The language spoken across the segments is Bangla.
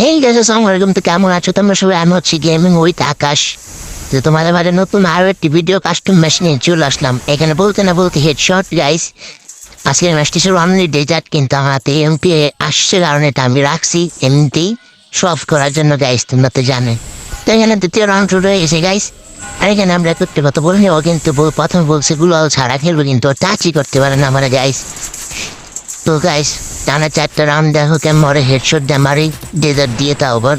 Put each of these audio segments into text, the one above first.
হেই গাইস, আসসালামু আলাইকুম। তো কেমন আছো তোমরা সবাই? আমি হচ্ছি গেমিং উইথ আকাশ। তো তোমাদের মাঝে নতুন আরো একটি ভিডিও কাস্টম ম্যাচ নিয়ে চলে আসলাম। এখানে বলতে না বলতে হেডশট গাইস। আজকের ম্যাচটি ছিল অনলি ডেজার্ট, কিন্তু আমার হাতে এমপি আসছে কারণে এটা আমি রাখছি এমনিতেই সলভ করার জন্য গাইস, তোমরা তো জানে। তো এখানে দ্বিতীয় রাউন্ড শুরু হয়ে গেছে গাইস। আর এখানে আমরা করতে কথা বলিনি, ও কিন্তু প্রথম বলছে গুলাল ছাড়া খেলবো, কিন্তু ও টাচই করতে পারে না আমার গাইস। তো গাইস টানা 4টা রাউন্ড দেখো কেমন মরে হেডশট দিয়ে মারি ডেজার্ট দিয়ে। তাও আবার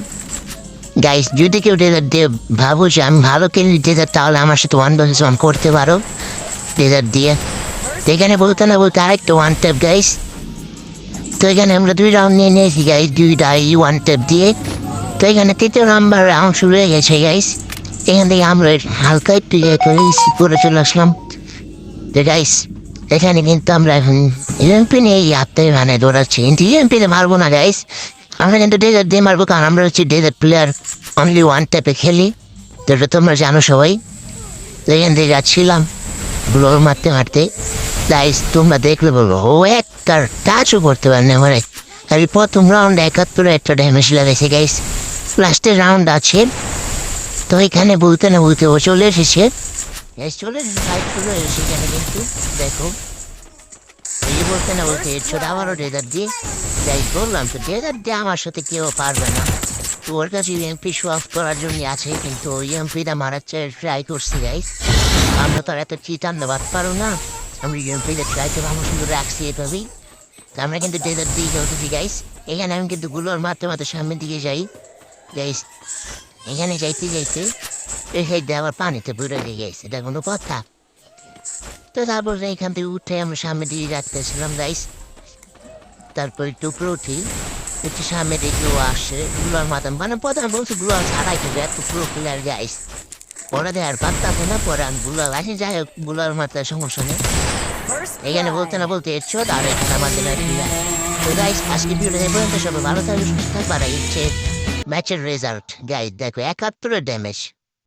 গাইস যদি কেউ ডেজার্ট দিয়ে ভাবো যে আমি ভালো খেলি ডেজার্ট, তাহলে আমার সাথে 1v1 করতে পারো ডেজার্ট দিয়ে। তো এখানে বলতে না বলতে আরেকটা ওয়ান ট্যাপ গাইস। তো এখানে আমরা 2 রাউন্ড নিয়ে নিয়েছি গাইস, 2টাই ওয়ান ট্যাপ দিয়ে। তো এখানে 3য় নাম্বার রাউন্ড শুরু হয়ে গেছে গাইস। এখান থেকে আমরা হালকা একটু করে চলে আসলাম। তো গাইস এখানে কিন্তু আমরা এখন ইএমপি নিয়ে ইয়াতে মানে দৌড়াচ্ছি, কিন্তু ইএমপিতে মারবো না গাইস। আমরা কিন্তু ডেজার্ট দিয়ে মারবো, কারণ আমরা হচ্ছি ডেজার্ট প্লেয়ার, অনলি ওয়ান টাইপে খেলি। তো এটা তোমরা জানো সবাই। তো এখান থেকে যাচ্ছিলাম ব্লোর মারতে মারতে গাইস, তোমরা দেখলে বলবো ও একটা টাচও করতে পারে না মানে। খালি প্রথম রাউন্ড 71 একটা ড্যামেজ লাগাইছে গাইস। লাস্টের রাউন্ড আছে। তো এখানে বলতে না বলতে ও চলে এসেছে। চলে ফাইট চলে এসেছে এখানে, কিন্তু দেখো এই বলতে না বলতে ছোট আমারও ডেজার্ট দিয়ে যাই বললাম। তো ডেজার্ট দিয়ে আমার সাথে কেউ পারবে না। তো ওর কাছে ইএমপি শো অফ করার জন্য আছে, কিন্তু ইএমপিটা মারার ট্রাই করছি গাইস। আমরা তো আর এত চিটার নেবার পারো না, আমরা ইএমপিটা ট্রাই করে আমরা শুধু রাখছি এভাবেই। তো আমরা কিন্তু ডেজার্ট দিয়ে চলতেছি গাইস। এখানে আমি কিন্তু গুলোর মারতে মারতে সামনের দিকে যাই গাইস। এখানে যাইতে যাইতে এই আবার পানিতে বুড়ে দিয়ে গেছে, এটা কোনো কথা? তো তারপর এখান থেকে উঠে আমরা সামনে দিয়ে যাচ্তেছিলাম গাইস। তারপর একটু উপরে উঠি, একটু সামনে দেখি ও আসছে গুলার মাথা, মানে প্রথমে বলছি গুলার ছাড়াই কিন্তু এত পুরো প্লেয়ার গাইস। পরে দেয় আর পাত্তাছে না, পরে আমি গুলার আসি, যাই হোক গুলার মাথায় সমস্যা নেই। এখানে বলতে না বলতে এর ছোট আর এখানে আমাদের তো গাইস আজকে ভিডিও পর্যন্ত সবাই ভালো থাকবে, সুস্থ থাকবে। আর হচ্ছে ম্যাচের রেজাল্ট গাইস দেখো 71 ড্যামেজ।